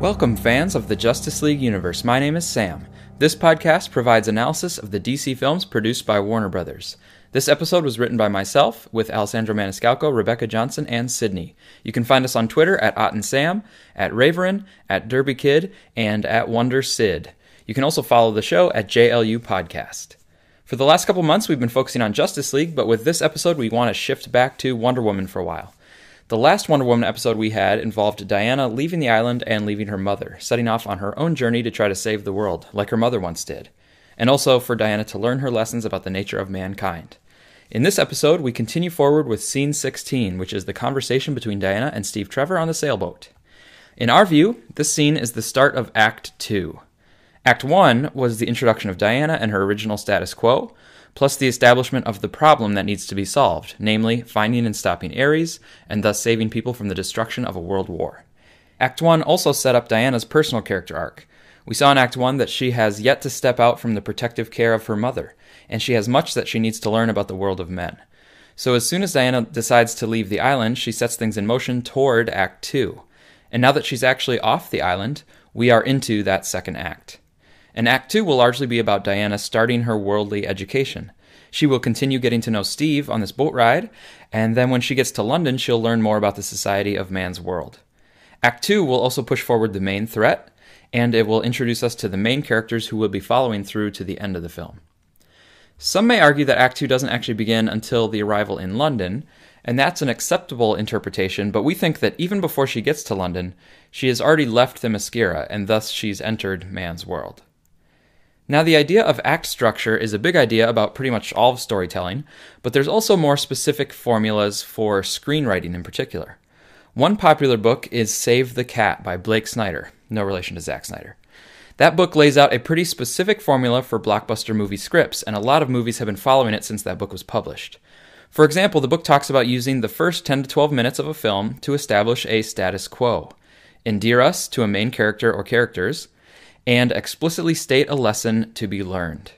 Welcome, fans of the Justice League universe. My name is Sam. This podcast provides analysis of the DC films produced by Warner Brothers. This episode was written by myself, with Alessandro Maniscalco, Rebecca Johnson, and Sydney. You can find us on Twitter at OttenSam, at Raverin, at DerbyKid, and at WonderSid. You can also follow the show at JLU Podcast. For the last couple months, we've been focusing on Justice League, but with this episode, we want to shift back to Wonder Woman for a while. The last Wonder Woman episode we had involved Diana leaving the island and leaving her mother, setting off on her own journey to try to save the world, like her mother once did, and also for Diana to learn her lessons about the nature of mankind. In this episode, we continue forward with Scene 16, which is the conversation between Diana and Steve Trevor on the sailboat. In our view, this scene is the start of Act 2. Act 1 was the introduction of Diana and her original status quo, plus the establishment of the problem that needs to be solved, namely finding and stopping Ares, and thus saving people from the destruction of a world war. Act 1 also set up Diana's personal character arc. We saw in Act 1 that she has yet to step out from the protective care of her mother, and she has much that she needs to learn about the world of men. So as soon as Diana decides to leave the island, she sets things in motion toward Act 2. And now that she's actually off the island, we are into that second act. And Act 2 will largely be about Diana starting her worldly education. She will continue getting to know Steve on this boat ride, and then when she gets to London, she'll learn more about the society of man's world. Act 2 will also push forward the main threat, and it will introduce us to the main characters who will be following through to the end of the film. Some may argue that Act 2 doesn't actually begin until the arrival in London, and that's an acceptable interpretation, but we think that even before she gets to London, she has already left Themyscira, and thus she's entered man's world. Now, the idea of act structure is a big idea about pretty much all of storytelling, but there's also more specific formulas for screenwriting in particular. One popular book is Save the Cat by Blake Snyder, no relation to Zack Snyder. That book lays out a pretty specific formula for blockbuster movie scripts, and a lot of movies have been following it since that book was published. For example, the book talks about using the first 10 to 12 minutes of a film to establish a status quo, endear us to a main character or characters, and explicitly state a lesson to be learned.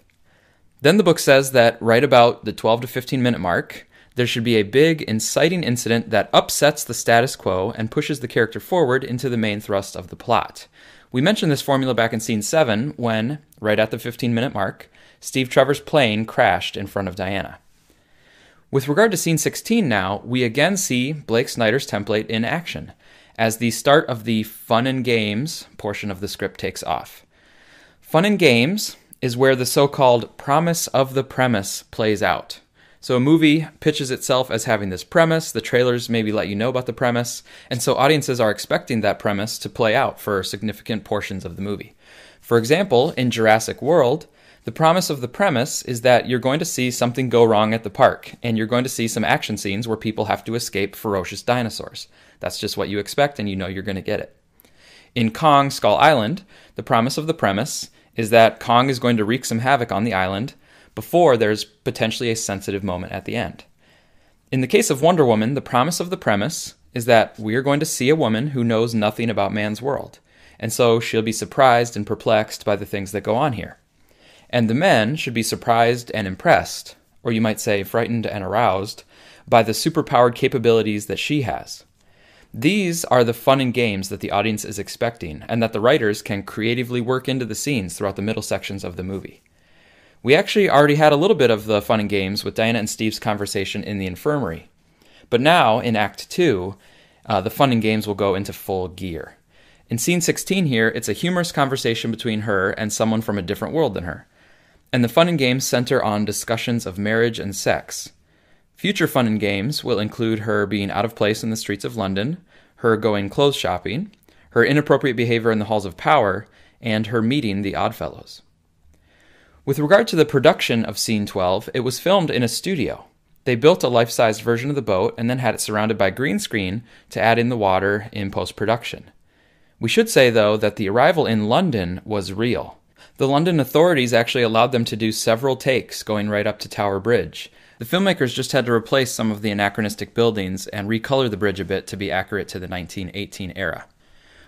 Then the book says that right about the 12 to 15 minute mark, there should be a big, inciting incident that upsets the status quo and pushes the character forward into the main thrust of the plot. We mentioned this formula back in Scene 7 when, right at the 15-minute mark, Steve Trevor's plane crashed in front of Diana. With regard to Scene 16 now, we again see Blake Snyder's template in action, as the start of the fun and games portion of the script takes off. Fun and games is where the so-called promise of the premise plays out. So a movie pitches itself as having this premise, the trailers maybe let you know about the premise, and so audiences are expecting that premise to play out for significant portions of the movie. For example, in Jurassic World, the promise of the premise is that you're going to see something go wrong at the park, and you're going to see some action scenes where people have to escape ferocious dinosaurs. That's just what you expect, and you know you're going to get it. In Kong Skull Island, the promise of the premise is that Kong is going to wreak some havoc on the island before there's potentially a sensitive moment at the end. In the case of Wonder Woman, the promise of the premise is that we're going to see a woman who knows nothing about man's world, and so she'll be surprised and perplexed by the things that go on here. And the men should be surprised and impressed, or you might say frightened and aroused, by the superpowered capabilities that she has. These are the fun and games that the audience is expecting, and that the writers can creatively work into the scenes throughout the middle sections of the movie. We actually already had a little bit of the fun and games with Diana and Steve's conversation in the infirmary. But now, in Act 2, the fun and games will go into full gear. In Scene 16 here, it's a humorous conversation between her and someone from a different world than her. And the fun and games center on discussions of marriage and sex. Future fun and games will include her being out of place in the streets of London, her going clothes shopping, her inappropriate behavior in the halls of power, and her meeting the Oddfellows. With regard to the production of Scene 12, it was filmed in a studio. They built a life-sized version of the boat and then had it surrounded by green screen to add in the water in post-production. We should say, though, that the arrival in London was real. The London authorities actually allowed them to do several takes going right up to Tower Bridge. The filmmakers just had to replace some of the anachronistic buildings and recolor the bridge a bit to be accurate to the 1918 era.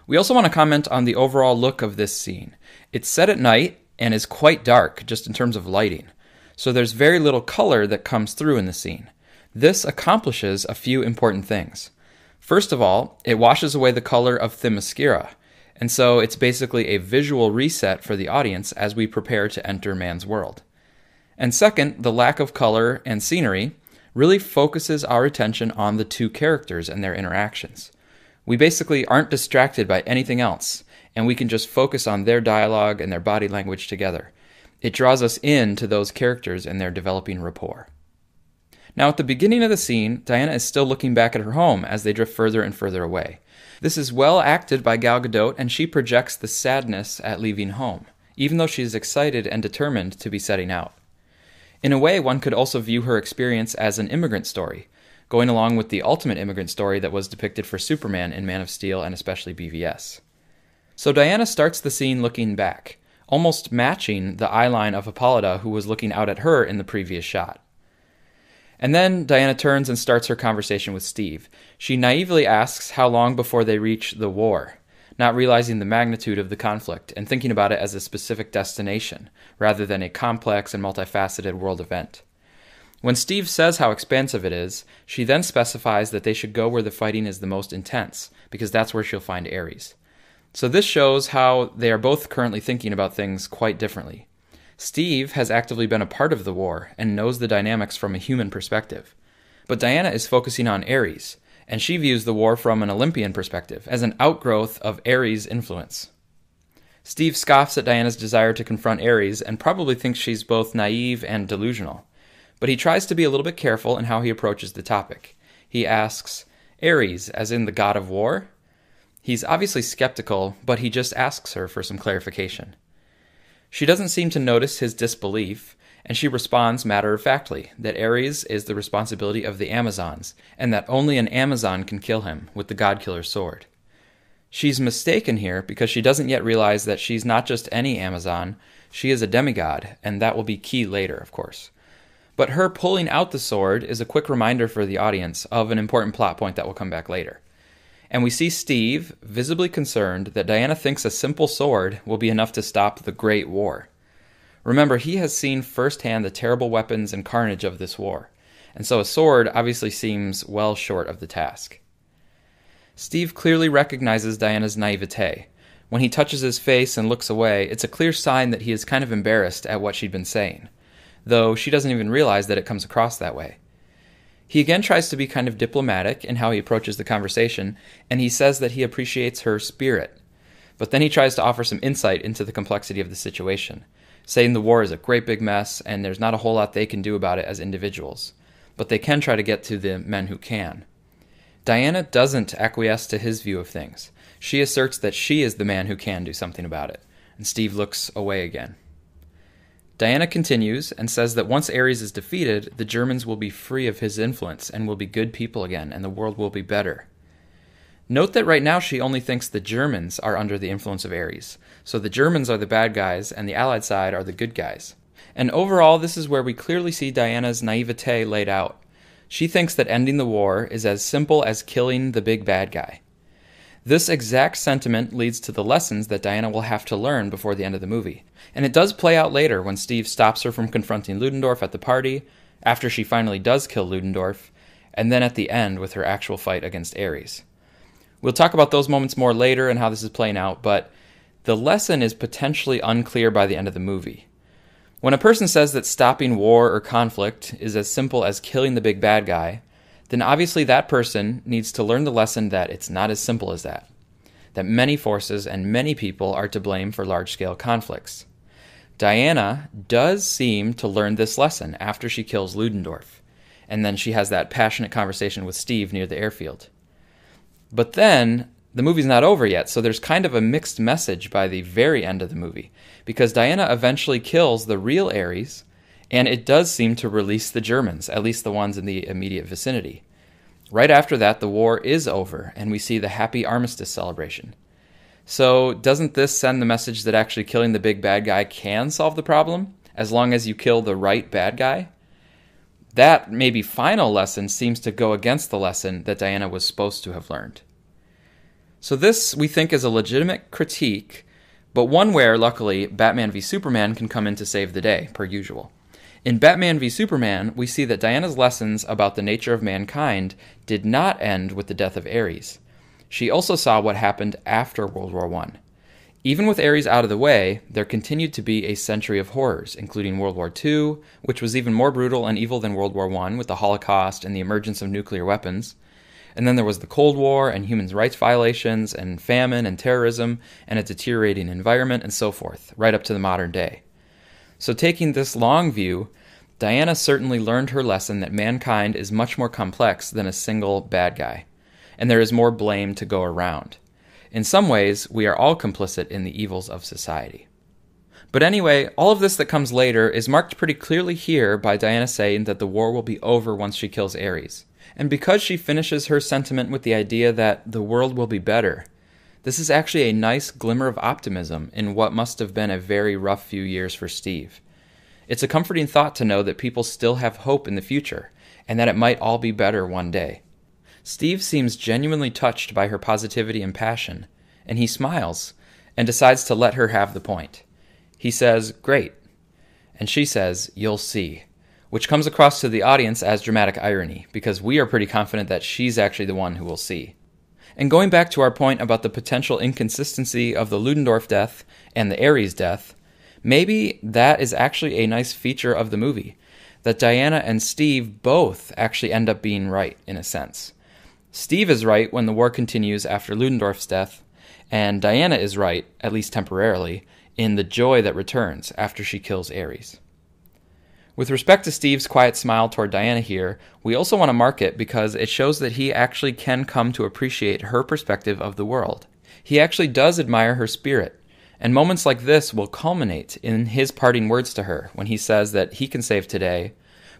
We also want to comment on the overall look of this scene. It's set at night and is quite dark, just in terms of lighting. So there's very little color that comes through in the scene. This accomplishes a few important things. First of all, it washes away the color of Themyscira, And so it's basically a visual reset for the audience as we prepare to enter man's world. And second, the lack of color and scenery really focuses our attention on the two characters and their interactions. We basically aren't distracted by anything else, and we can just focus on their dialogue and their body language together. It draws us into those characters and their developing rapport. Now, at the beginning of the scene, Diana is still looking back at her home as they drift further and further away. This is well acted by Gal Gadot, and she projects the sadness at leaving home, even though she is excited and determined to be setting out. In a way, one could also view her experience as an immigrant story, going along with the ultimate immigrant story that was depicted for Superman in Man of Steel and especially BVS. So Diana starts the scene looking back, almost matching the eye line of Hippolyta, who was looking out at her in the previous shot. And then Diana turns and starts her conversation with Steve. She naively asks how long before they reach the war, not realizing the magnitude of the conflict and thinking about it as a specific destination, rather than a complex and multifaceted world event. When Steve says how expansive it is, she then specifies that they should go where the fighting is the most intense, because that's where she'll find Ares. So this shows how they are both currently thinking about things quite differently. Steve has actively been a part of the war and knows the dynamics from a human perspective. But Diana is focusing on Ares, and she views the war from an Olympian perspective, as an outgrowth of Ares' influence. Steve scoffs at Diana's desire to confront Ares and probably thinks she's both naive and delusional. But he tries to be a little bit careful in how he approaches the topic. He asks, Ares, as in the god of war? He's obviously skeptical, but he just asks her for some clarification. She doesn't seem to notice his disbelief, and she responds matter-of-factly that Ares is the responsibility of the Amazons, and that only an Amazon can kill him with the God-Killer's sword. She's mistaken here because she doesn't yet realize that she's not just any Amazon, she is a demigod, and that will be key later, of course. But her pulling out the sword is a quick reminder for the audience of an important plot point that will come back later. And we see Steve visibly concerned that Diana thinks a simple sword will be enough to stop the Great War. Remember, he has seen firsthand the terrible weapons and carnage of this war, and so a sword obviously seems well short of the task. Steve clearly recognizes Diana's naivete. When he touches his face and looks away, it's a clear sign that he is kind of embarrassed at what she'd been saying, though she doesn't even realize that it comes across that way. He again tries to be kind of diplomatic in how he approaches the conversation, and he says that he appreciates her spirit. But then he tries to offer some insight into the complexity of the situation, saying the war is a great big mess and there's not a whole lot they can do about it as individuals, but they can try to get to the men who can. Diana doesn't acquiesce to his view of things. She asserts that she is the man who can do something about it, and Steve looks away again. Diana continues and says that once Ares is defeated, the Germans will be free of his influence and will be good people again, and the world will be better. Note that right now she only thinks the Germans are under the influence of Ares, so the Germans are the bad guys and the Allied side are the good guys. And overall, this is where we clearly see Diana's naivete laid out. She thinks that ending the war is as simple as killing the big bad guy. This exact sentiment leads to the lessons that Diana will have to learn before the end of the movie. And it does play out later when Steve stops her from confronting Ludendorff at the party, after she finally does kill Ludendorff, and then at the end with her actual fight against Ares. We'll talk about those moments more later and how this is playing out, but the lesson is potentially unclear by the end of the movie. When a person says that stopping war or conflict is as simple as killing the big bad guy, then obviously that person needs to learn the lesson that it's not as simple as that many forces and many people are to blame for large-scale conflicts. Diana does seem to learn this lesson after she kills Ludendorff, and then she has that passionate conversation with Steve near the airfield. But then, the movie's not over yet, so there's kind of a mixed message by the very end of the movie, because Diana eventually kills the real Ares, and it does seem to release the Germans, at least the ones in the immediate vicinity. Right after that, the war is over, and we see the happy armistice celebration. So, doesn't this send the message that actually killing the big bad guy can solve the problem, as long as you kill the right bad guy? That maybe final lesson seems to go against the lesson that Diana was supposed to have learned. So this, we think, is a legitimate critique, but one where, luckily, Batman v Superman can come in to save the day, per usual. In Batman v Superman, we see that Diana's lessons about the nature of mankind did not end with the death of Ares. She also saw what happened after World War I, Even with Ares out of the way, there continued to be a century of horrors, including World War II, which was even more brutal and evil than World War I with the Holocaust and the emergence of nuclear weapons. And then there was the Cold War and human rights violations and famine and terrorism and a deteriorating environment and so forth, right up to the modern day. So taking this long view, Diana certainly learned her lesson that mankind is much more complex than a single bad guy, and there is more blame to go around. In some ways, we are all complicit in the evils of society. But anyway, all of this that comes later is marked pretty clearly here by Diana saying that the war will be over once she kills Ares. And because she finishes her sentiment with the idea that the world will be better, this is actually a nice glimmer of optimism in what must have been a very rough few years for Steve. It's a comforting thought to know that people still have hope in the future, and that it might all be better one day. Steve seems genuinely touched by her positivity and passion, and he smiles and decides to let her have the point. He says, "Great," and she says, "You'll see," which comes across to the audience as dramatic irony, because we are pretty confident that she's actually the one who will see. And going back to our point about the potential inconsistency of the Ludendorff death and the Ares death, maybe that is actually a nice feature of the movie, that Diana and Steve both actually end up being right, in a sense. Steve is right when the war continues after Ludendorff's death, and Diana is right, at least temporarily, in the joy that returns after she kills Ares. With respect to Steve's quiet smile toward Diana here, we also want to mark it because it shows that he actually can come to appreciate her perspective of the world. He actually does admire her spirit, and moments like this will culminate in his parting words to her when he says that he can save today,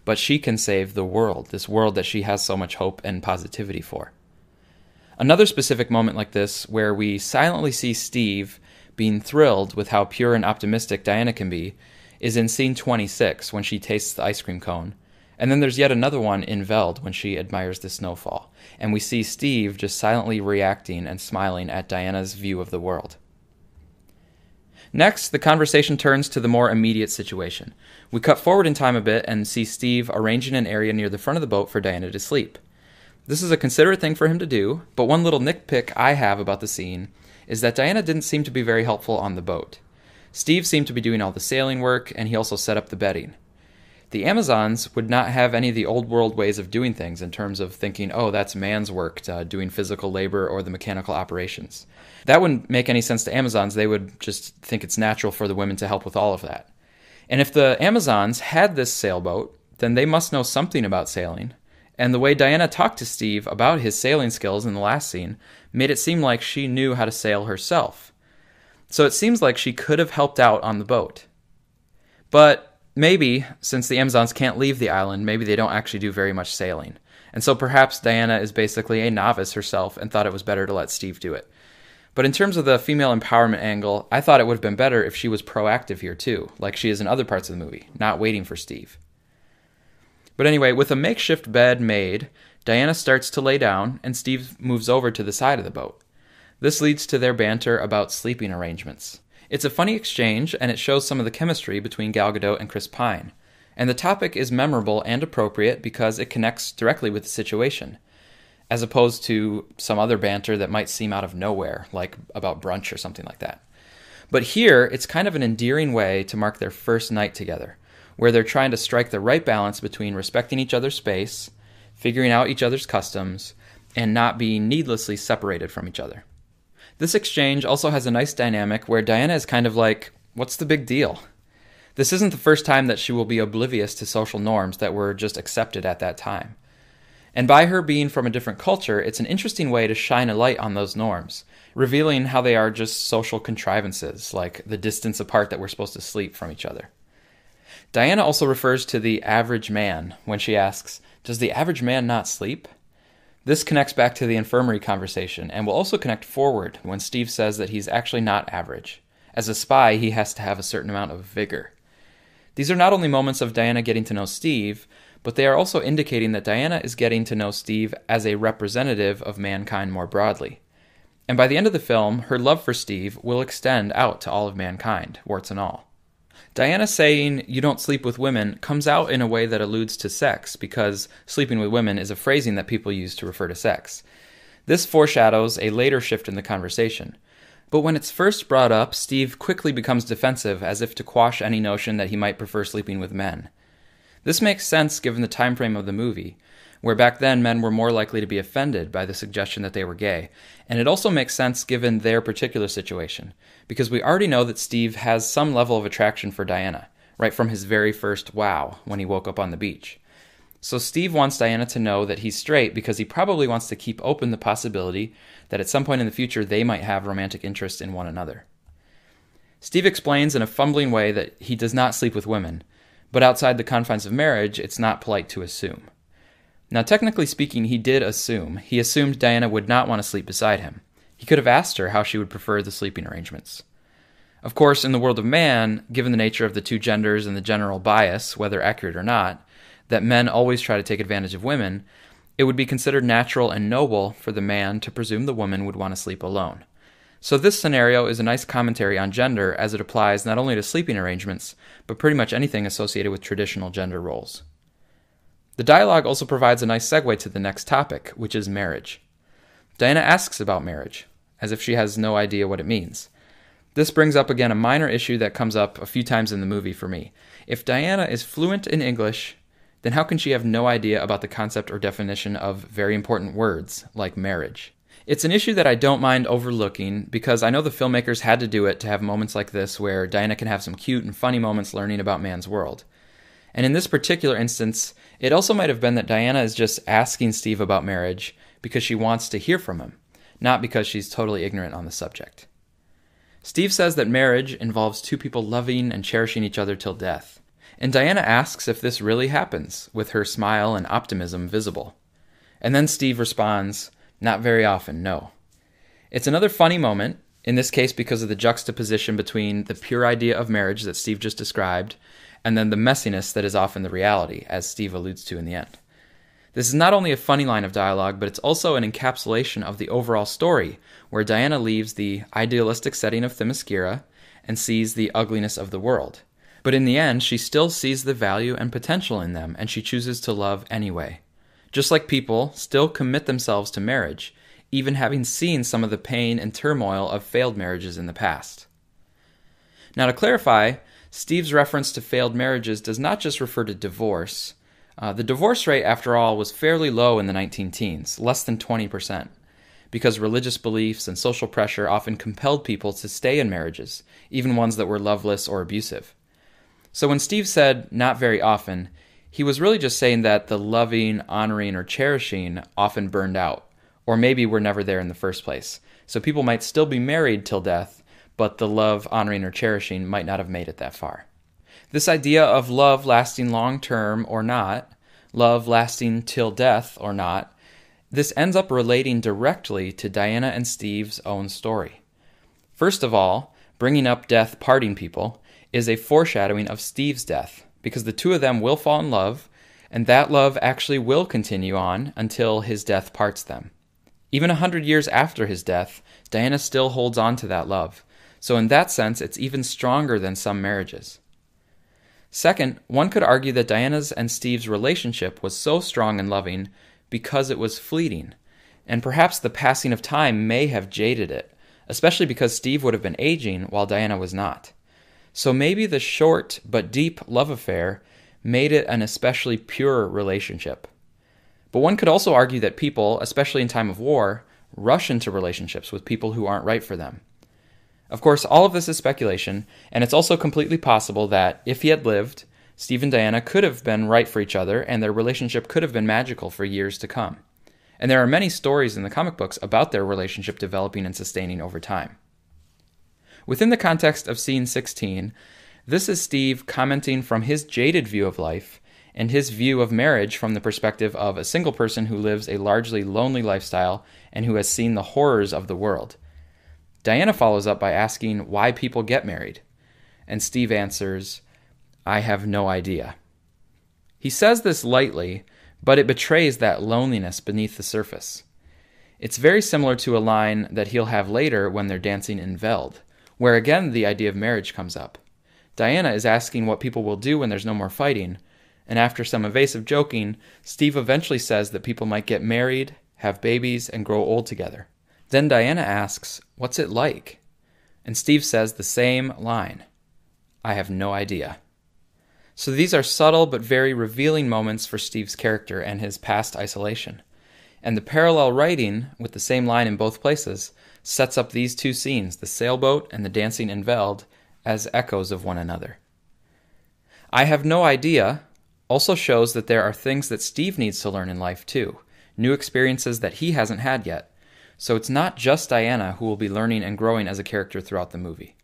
but she can save the world, this world that she has so much hope and positivity for. Another specific moment like this, where we silently see Steve being thrilled with how pure and optimistic Diana can be, is in scene 26, when she tastes the ice cream cone. And then there's yet another one in Veld, when she admires the snowfall. And we see Steve just silently reacting and smiling at Diana's view of the world. Next, the conversation turns to the more immediate situation. We cut forward in time a bit and see Steve arranging an area near the front of the boat for Diana to sleep. This is a considerate thing for him to do, but one little nitpick I have about the scene is that Diana didn't seem to be very helpful on the boat. Steve seemed to be doing all the sailing work, and he also set up the bedding. The Amazons would not have any of the old world ways of doing things in terms of thinking, oh, that's man's work, doing physical labor or the mechanical operations. That wouldn't make any sense to Amazons. They would just think it's natural for the women to help with all of that. And if the Amazons had this sailboat, then they must know something about sailing. And the way Diana talked to Steve about his sailing skills in the last scene made it seem like she knew how to sail herself. So it seems like she could have helped out on the boat. But maybe, since the Amazons can't leave the island, maybe they don't actually do very much sailing. And so perhaps Diana is basically a novice herself and thought it was better to let Steve do it. But in terms of the female empowerment angle, I thought it would have been better if she was proactive here too, like she is in other parts of the movie, not waiting for Steve. But anyway, with a makeshift bed made, Diana starts to lay down, and Steve moves over to the side of the boat. This leads to their banter about sleeping arrangements. It's a funny exchange, and it shows some of the chemistry between Gal Gadot and Chris Pine. And the topic is memorable and appropriate because it connects directly with the situation, as opposed to some other banter that might seem out of nowhere, like about brunch or something like that. But here, it's kind of an endearing way to mark their first night together, where they're trying to strike the right balance between respecting each other's space, figuring out each other's customs, and not being needlessly separated from each other. This exchange also has a nice dynamic where Diana is kind of like, what's the big deal? This isn't the first time that she will be oblivious to social norms that were just accepted at that time. And by her being from a different culture, it's an interesting way to shine a light on those norms, revealing how they are just social contrivances, like the distance apart that we're supposed to sleep from each other. Diana also refers to the average man when she asks, does the average man not sleep? This connects back to the infirmary conversation, and will also connect forward when Steve says that he's actually not average. As a spy, he has to have a certain amount of vigor. These are not only moments of Diana getting to know Steve, but they are also indicating that Diana is getting to know Steve as a representative of mankind more broadly. And by the end of the film, her love for Steve will extend out to all of mankind, warts and all. Diana saying, you don't sleep with women, comes out in a way that alludes to sex, because sleeping with women is a phrasing that people use to refer to sex. This foreshadows a later shift in the conversation. But when it's first brought up, Steve quickly becomes defensive, as if to quash any notion that he might prefer sleeping with men. This makes sense given the time frame of the movie, where back then men were more likely to be offended by the suggestion that they were gay, and it also makes sense given their particular situation, because we already know that Steve has some level of attraction for Diana, right from his very first wow when he woke up on the beach. So Steve wants Diana to know that he's straight because he probably wants to keep open the possibility that at some point in the future they might have romantic interest in one another. Steve explains in a fumbling way that he does not sleep with women, but outside the confines of marriage, it's not polite to assume. Now, technically speaking, he did assume. He assumed Diana would not want to sleep beside him. He could have asked her how she would prefer the sleeping arrangements. Of course, in the world of man, given the nature of the two genders and the general bias, whether accurate or not, that men always try to take advantage of women, it would be considered natural and noble for the man to presume the woman would want to sleep alone. So this scenario is a nice commentary on gender as it applies not only to sleeping arrangements, but pretty much anything associated with traditional gender roles. The dialogue also provides a nice segue to the next topic, which is marriage. Diana asks about marriage, as if she has no idea what it means. This brings up again a minor issue that comes up a few times in the movie for me. If Diana is fluent in English, then how can she have no idea about the concept or definition of very important words like marriage? It's an issue that I don't mind overlooking because I know the filmmakers had to do it to have moments like this where Diana can have some cute and funny moments learning about man's world. And in this particular instance, it also might have been that Diana is just asking Steve about marriage because she wants to hear from him, not because she's totally ignorant on the subject. Steve says that marriage involves two people loving and cherishing each other till death. And Diana asks if this really happens, with her smile and optimism visible. And then Steve responds, not very often, no. It's another funny moment, in this case because of the juxtaposition between the pure idea of marriage that Steve just described, and then the messiness that is often the reality, as Steve alludes to in the end. This is not only a funny line of dialogue, but it's also an encapsulation of the overall story, where Diana leaves the idealistic setting of Themyscira and sees the ugliness of the world. But in the end, she still sees the value and potential in them, and she chooses to love anyway. Just like people still commit themselves to marriage, even having seen some of the pain and turmoil of failed marriages in the past. Now to clarify, Steve's reference to failed marriages does not just refer to divorce. The divorce rate, after all, was fairly low in the 19-teens, less than 20%, because religious beliefs and social pressure often compelled people to stay in marriages, even ones that were loveless or abusive. So when Steve said, not very often, he was really just saying that the loving, honoring, or cherishing often burned out, or maybe were never there in the first place. So people might still be married till death, but the love, honoring, or cherishing might not have made it that far. This idea of love lasting long-term or not, love lasting till death or not, this ends up relating directly to Diana and Steve's own story. First of all, bringing up death parting people is a foreshadowing of Steve's death, because the two of them will fall in love, and that love actually will continue on until his death parts them. Even 100 years after his death, Diana still holds on to that love, so in that sense it's even stronger than some marriages. Second, one could argue that Diana's and Steve's relationship was so strong and loving because it was fleeting, and perhaps the passing of time may have jaded it, especially because Steve would have been aging while Diana was not. So maybe the short but deep love affair made it an especially pure relationship. But one could also argue that people, especially in time of war, rush into relationships with people who aren't right for them. Of course, all of this is speculation, and it's also completely possible that, if he had lived, Steve and Diana could have been right for each other, and their relationship could have been magical for years to come. And there are many stories in the comic books about their relationship developing and sustaining over time. Within the context of Scene 16, this is Steve commenting from his jaded view of life and his view of marriage from the perspective of a single person who lives a largely lonely lifestyle and who has seen the horrors of the world. Diana follows up by asking why people get married, and Steve answers, "I have no idea." He says this lightly, but it betrays that loneliness beneath the surface. It's very similar to a line that he'll have later when they're dancing in Veld, where again the idea of marriage comes up. Diana is asking what people will do when there's no more fighting, and after some evasive joking, Steve eventually says that people might get married, have babies, and grow old together. Then Diana asks, "What's it like?" And Steve says the same line. I have no idea. So these are subtle but very revealing moments for Steve's character and his past isolation. And the parallel writing, with the same line in both places, sets up these two scenes, the sailboat and the dancing in Veld, as echoes of one another. I have no idea also shows that there are things that Steve needs to learn in life too, new experiences that he hasn't had yet. So it's not just Diana who will be learning and growing as a character throughout the movie.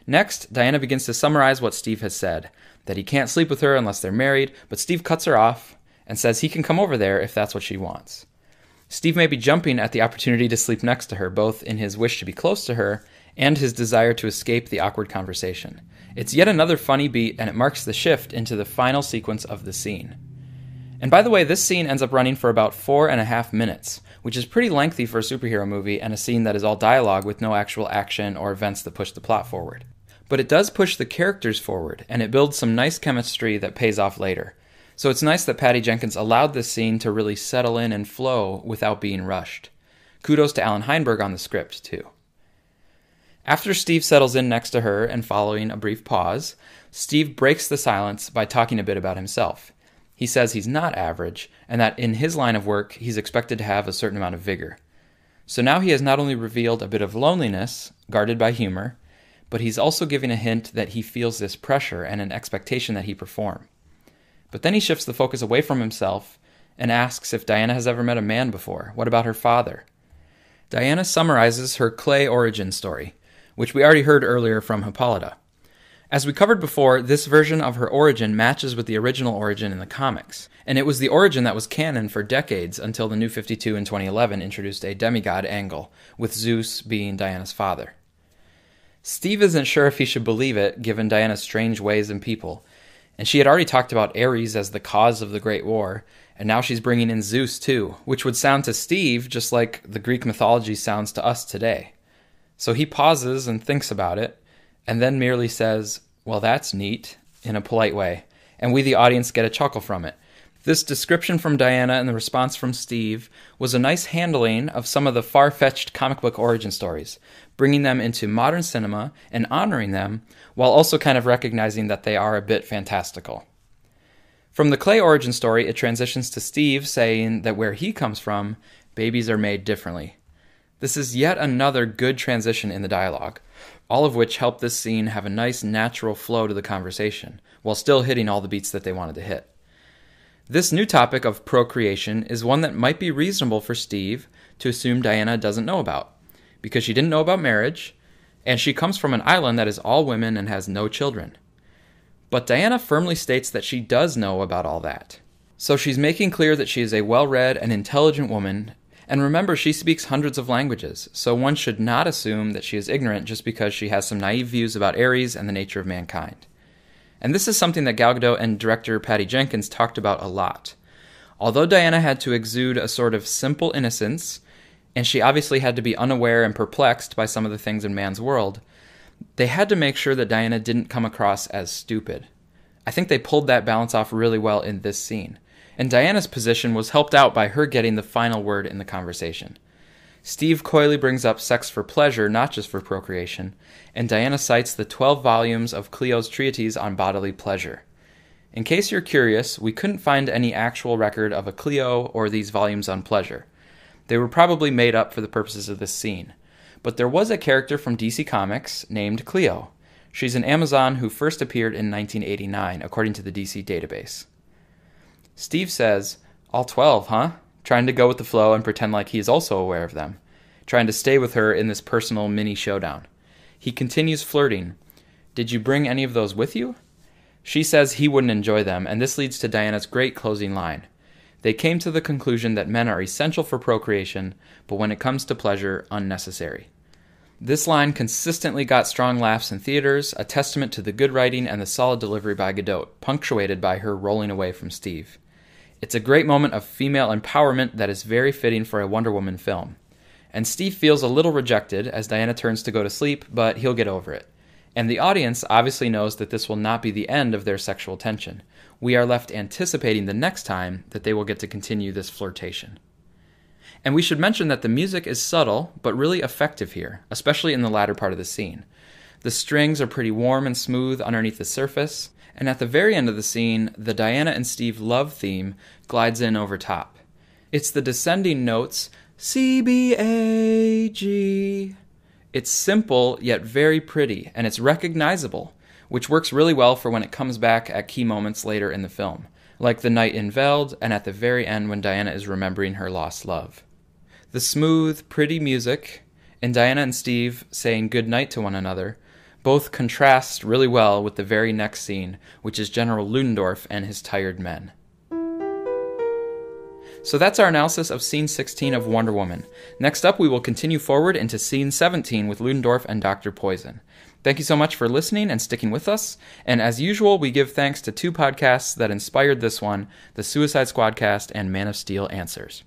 Next, Diana begins to summarize what Steve has said, that he can't sleep with her unless they're married, but Steve cuts her off and says he can come over there if that's what she wants. Steve may be jumping at the opportunity to sleep next to her, both in his wish to be close to her and his desire to escape the awkward conversation. It's yet another funny beat, and it marks the shift into the final sequence of the scene. And by the way, this scene ends up running for about 4.5 minutes, which is pretty lengthy for a superhero movie and a scene that is all dialogue with no actual action or events that push the plot forward. But it does push the characters forward, and it builds some nice chemistry that pays off later. So it's nice that Patty Jenkins allowed this scene to really settle in and flow without being rushed. Kudos to Alan Heinberg on the script, too. After Steve settles in next to her and following a brief pause, Steve breaks the silence by talking a bit about himself. He says he's not average, and that in his line of work, he's expected to have a certain amount of vigor. So now he has not only revealed a bit of loneliness, guarded by humor, but he's also giving a hint that he feels this pressure and an expectation that he perform. But then he shifts the focus away from himself and asks if Diana has ever met a man before. What about her father? Diana summarizes her clay origin story, which we already heard earlier from Hippolyta. As we covered before, this version of her origin matches with the original origin in the comics, and it was the origin that was canon for decades until the New 52 in 2011 introduced a demigod angle, with Zeus being Diana's father. Steve isn't sure if he should believe it, given Diana's strange ways and people, and she had already talked about Ares as the cause of the Great War, and now she's bringing in Zeus too, which would sound to Steve just like the Greek mythology sounds to us today. So he pauses and thinks about it, and then merely says, well, that's neat, in a polite way, and we the audience get a chuckle from it. This description from Diana and the response from Steve was a nice handling of some of the far-fetched comic book origin stories, bringing them into modern cinema and honoring them, while also kind of recognizing that they are a bit fantastical. From the clay origin story, it transitions to Steve saying that where he comes from, babies are made differently. This is yet another good transition in the dialogue, all of which help this scene have a nice natural flow to the conversation, while still hitting all the beats that they wanted to hit. This new topic of procreation is one that might be reasonable for Steve to assume Diana doesn't know about, because she didn't know about marriage, and she comes from an island that is all women and has no children. But Diana firmly states that she does know about all that. So she's making clear that she is a well-read and intelligent woman. And remember, she speaks hundreds of languages, so one should not assume that she is ignorant just because she has some naive views about Ares and the nature of mankind. And this is something that Gal Gadot and director Patty Jenkins talked about a lot. Although Diana had to exude a sort of simple innocence, and she obviously had to be unaware and perplexed by some of the things in man's world, they had to make sure that Diana didn't come across as stupid. I think they pulled that balance off really well in this scene. And Diana's position was helped out by her getting the final word in the conversation. Steve coyly brings up sex for pleasure, not just for procreation, and Diana cites the 12 volumes of Clio's treatise on bodily pleasure. In case you're curious, we couldn't find any actual record of a Clio or these volumes on pleasure. They were probably made up for the purposes of this scene. But there was a character from DC Comics named Clio. She's an Amazon who first appeared in 1989, according to the DC database. Steve says, all 12, huh? Trying to go with the flow and pretend like he is also aware of them. Trying to stay with her in this personal mini showdown. He continues flirting. Did you bring any of those with you? She says he wouldn't enjoy them, and this leads to Diana's great closing line. They came to the conclusion that men are essential for procreation, but when it comes to pleasure, unnecessary. This line consistently got strong laughs in theaters, a testament to the good writing and the solid delivery by Gadot, punctuated by her rolling away from Steve. It's a great moment of female empowerment that is very fitting for a Wonder Woman film. And Steve feels a little rejected as Diana turns to go to sleep, but he'll get over it. And the audience obviously knows that this will not be the end of their sexual tension. We are left anticipating the next time that they will get to continue this flirtation. And we should mention that the music is subtle, but really effective here, especially in the latter part of the scene. The strings are pretty warm and smooth underneath the surface, and at the very end of the scene, the Diana and Steve love theme glides in over top. It's the descending notes, C, B, A, G. It's simple, yet very pretty, and it's recognizable, which works really well for when it comes back at key moments later in the film, like the night in Veld and at the very end when Diana is remembering her lost love. The smooth, pretty music, and Diana and Steve saying goodnight to one another, both contrast really well with the very next scene, which is General Ludendorff and his tired men. So that's our analysis of Scene 16 of Wonder Woman. Next up, we will continue forward into Scene 17 with Ludendorff and Dr. Poison. Thank you so much for listening and sticking with us, and as usual, we give thanks to two podcasts that inspired this one, the Suicide Squadcast and Man of Steel Answers.